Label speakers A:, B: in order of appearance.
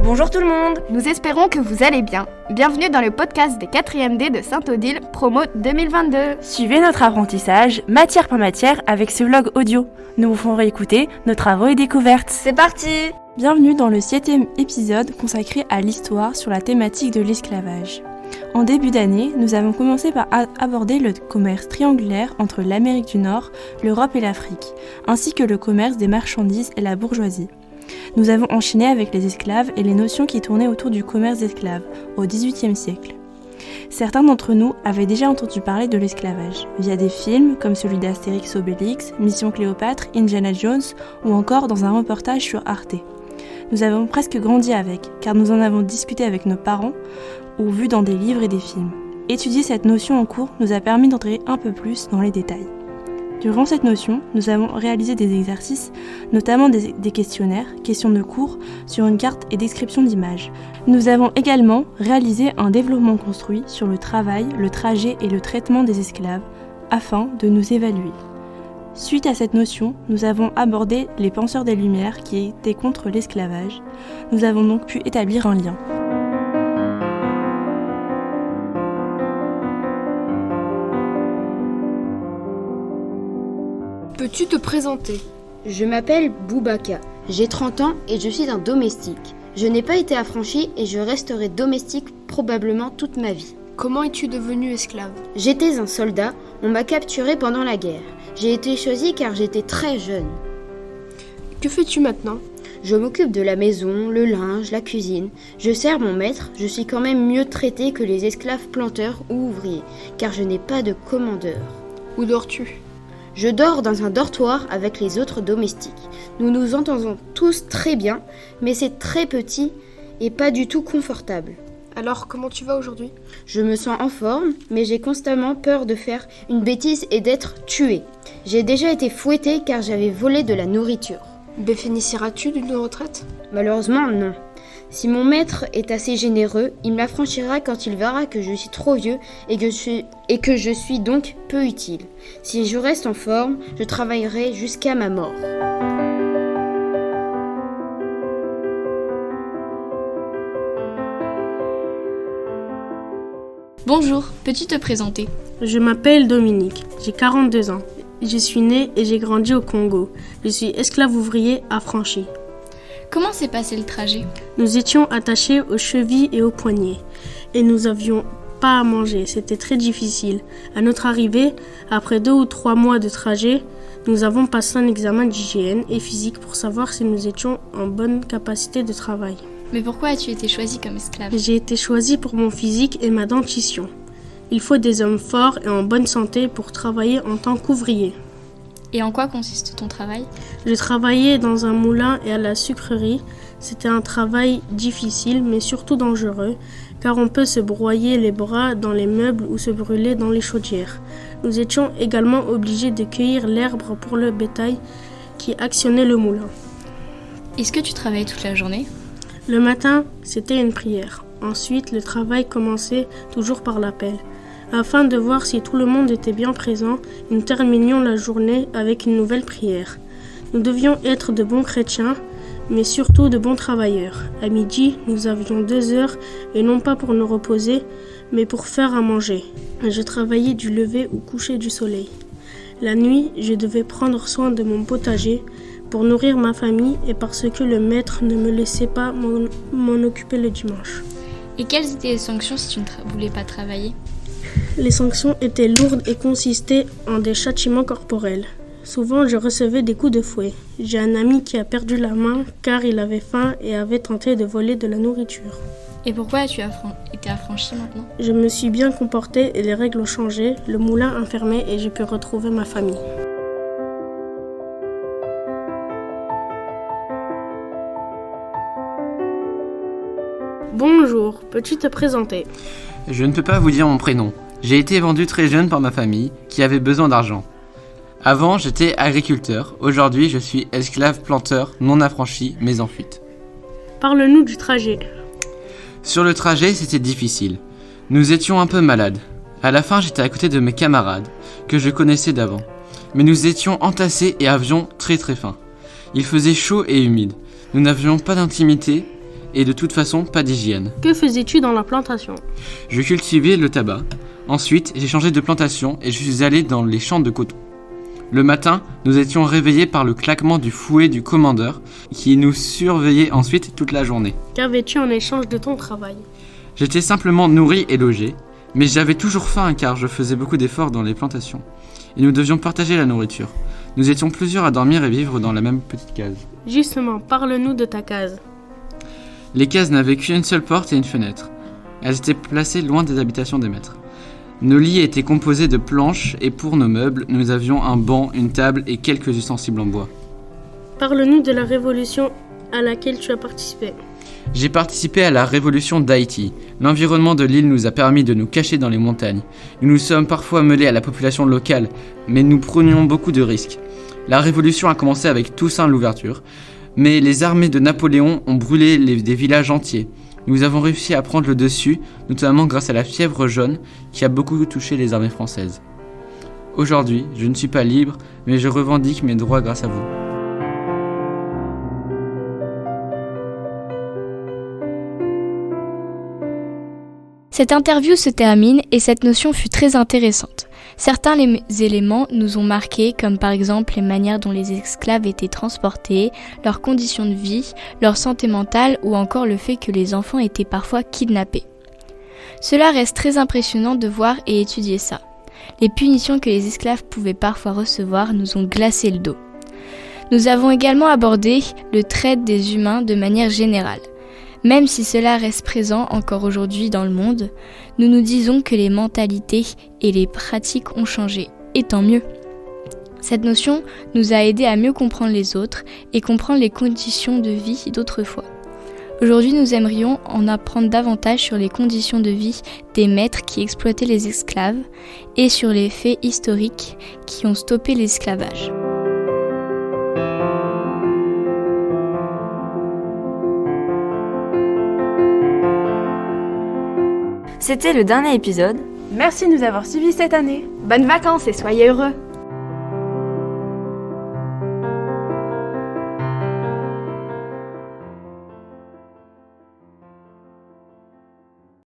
A: Bonjour tout le monde.
B: Nous espérons que vous allez bien. Bienvenue dans le podcast des 4e D de Saint-Odile, promo 2022.
A: Suivez notre apprentissage matière par matière avec ce vlog audio. Nous vous ferons réécouter nos travaux et découvertes.
C: C'est parti!
A: Bienvenue dans le 7e épisode consacré à l'histoire sur la thématique de l'esclavage. En début d'année, nous avons commencé par aborder le commerce triangulaire entre l'Amérique du Nord, l'Europe et l'Afrique, ainsi que le commerce des marchandises et la bourgeoisie. Nous avons enchaîné avec les esclaves et les notions qui tournaient autour du commerce d'esclaves au XVIIIe siècle. Certains d'entre nous avaient déjà entendu parler de l'esclavage via des films comme celui d'Astérix Obélix, Mission Cléopâtre, Indiana Jones ou encore dans un reportage sur Arte. Nous avons presque grandi avec, car nous en avons discuté avec nos parents ou vu dans des livres et des films. Étudier cette notion en cours nous a permis d'entrer un peu plus dans les détails. Durant cette notion, nous avons réalisé des exercices, notamment des questionnaires, questions de cours, sur une carte et description d'images. Nous avons également réalisé un développement construit sur le travail, le trajet et le traitement des esclaves, afin de nous évaluer. Suite à cette notion, nous avons abordé les penseurs des Lumières qui étaient contre l'esclavage. Nous avons donc pu établir un lien.
D: Peux-tu te présenter ?
E: Je m'appelle Boubaka, j'ai 30 ans et je suis un domestique. Je n'ai pas été affranchi et je resterai domestique probablement toute ma vie.
D: Comment es-tu devenu esclave ?
E: J'étais un soldat, on m'a capturé pendant la guerre. J'ai été choisi car j'étais très jeune.
D: Que fais-tu maintenant ?
E: Je m'occupe de la maison, le linge, la cuisine. Je sers mon maître, je suis quand même mieux traité que les esclaves planteurs ou ouvriers, car je n'ai pas de commandeur.
D: Où dors-tu ?
E: Je dors dans un dortoir avec les autres domestiques. Nous nous entendons tous très bien, mais c'est très petit et pas du tout confortable.
D: Alors, comment tu vas aujourd'hui ?
E: Je me sens en forme, mais j'ai constamment peur de faire une bêtise et d'être tuée. J'ai déjà été fouettée car j'avais volé de la nourriture.
D: Bénéficieras-tu d'une retraite ?
E: Malheureusement, non. Si mon maître est assez généreux, il me l'affranchira quand il verra que je suis trop vieux et que je suis donc peu utile. Si je reste en forme, je travaillerai jusqu'à ma mort.
F: Bonjour, peux-tu te présenter ?
G: Je m'appelle Dominique, j'ai 42 ans. Je suis né et j'ai grandi au Congo. Je suis esclave ouvrier affranchi.
F: Comment s'est passé le trajet ?
G: Nous étions attachés aux chevilles et aux poignets et nous n'avions pas à manger. C'était très difficile. À notre arrivée, après 2 ou 3 mois de trajet, nous avons passé un examen d'hygiène et physique pour savoir si nous étions en bonne capacité de travail.
F: Mais pourquoi as-tu été choisi comme esclave ?
G: J'ai été choisi pour mon physique et ma dentition. Il faut des hommes forts et en bonne santé pour travailler en tant qu'ouvrier.
F: Et en quoi consiste ton travail ?
G: Je travaillais dans un moulin et à la sucrerie. C'était un travail difficile mais surtout dangereux car on peut se broyer les bras dans les meubles ou se brûler dans les chaudières. Nous étions également obligés de cueillir l'herbe pour le bétail qui actionnait le moulin.
F: Est-ce que tu travaillais toute la journée ?
G: Le matin, c'était une prière. Ensuite, le travail commençait toujours par l'appel. Afin de voir si tout le monde était bien présent, nous terminions la journée avec une nouvelle prière. Nous devions être de bons chrétiens, mais surtout de bons travailleurs. À midi, nous avions 2 heures, et non pas pour nous reposer, mais pour faire à manger. Je travaillais du lever au coucher du soleil. La nuit, je devais prendre soin de mon potager pour nourrir ma famille et parce que le maître ne me laissait pas m'en occuper le dimanche.
F: Et quelles étaient les sanctions si tu ne voulais pas travailler ?
G: Les sanctions étaient lourdes et consistaient en des châtiments corporels. Souvent, je recevais des coups de fouet. J'ai un ami qui a perdu la main car il avait faim et avait tenté de voler de la nourriture.
F: Et pourquoi as-tu été affranchi maintenant ?
G: Je me suis bien comportée et les règles ont changé. Le moulin a fermé et j'ai pu retrouver ma famille. Bonjour, peux-tu te présenter ?
H: Je ne peux pas vous dire mon prénom. J'ai été vendu très jeune par ma famille, qui avait besoin d'argent. Avant, j'étais agriculteur. Aujourd'hui, je suis esclave planteur, non affranchi, mais en fuite.
G: Parle-nous du trajet.
H: Sur le trajet, c'était difficile. Nous étions un peu malades. À la fin, j'étais à côté de mes camarades, que je connaissais d'avant. Mais nous étions entassés et avions très très faim. Il faisait chaud et humide. Nous n'avions pas d'intimité et de toute façon pas d'hygiène.
G: Que faisais-tu dans la plantation?
H: Je cultivais le tabac. Ensuite, j'ai changé de plantation et je suis allé dans les champs de coton. Le matin, nous étions réveillés par le claquement du fouet du commandeur qui nous surveillait ensuite toute la journée.
G: Qu'avais-tu en échange de ton travail?
H: J'étais simplement nourri et logé, mais j'avais toujours faim car je faisais beaucoup d'efforts dans les plantations. Et nous devions partager la nourriture. Nous étions plusieurs à dormir et vivre dans la même petite case.
G: Justement, parle-nous de ta case.
H: Les cases n'avaient qu'une seule porte et une fenêtre. Elles étaient placées loin des habitations des maîtres. Nos lits étaient composés de planches et pour nos meubles, nous avions un banc, une table et quelques ustensiles en bois. Parle-nous
G: de la révolution à laquelle tu as participé.
H: J'ai participé à la révolution d'Haïti. L'environnement de l'île nous a permis de nous cacher dans les montagnes. Nous nous sommes parfois mêlés à la population locale, mais nous prenions beaucoup de risques. La révolution a commencé avec Toussaint l'ouverture, mais les armées de Napoléon ont brûlé des villages entiers. Nous avons réussi à prendre le dessus, notamment grâce à la fièvre jaune qui a beaucoup touché les armées françaises. Aujourd'hui, je ne suis pas libre, mais je revendique mes droits grâce à vous.
F: Cette interview se termine et cette notion fut très intéressante. Certains éléments nous ont marqués, comme par exemple les manières dont les esclaves étaient transportés, leurs conditions de vie, leur santé mentale ou encore le fait que les enfants étaient parfois kidnappés. Cela reste très impressionnant de voir et étudier ça. Les punitions que les esclaves pouvaient parfois recevoir nous ont glacé le dos. Nous avons également abordé le trait des humains de manière générale. Même si cela reste présent encore aujourd'hui dans le monde, nous nous disons que les mentalités et les pratiques ont changé, et tant mieux. Cette notion nous a aidés à mieux comprendre les autres et comprendre les conditions de vie d'autrefois. Aujourd'hui, nous aimerions en apprendre davantage sur les conditions de vie des maîtres qui exploitaient les esclaves et sur les faits historiques qui ont stoppé l'esclavage.
A: C'était le dernier épisode. Merci de nous avoir suivis cette année.
B: Bonnes vacances et soyez heureux!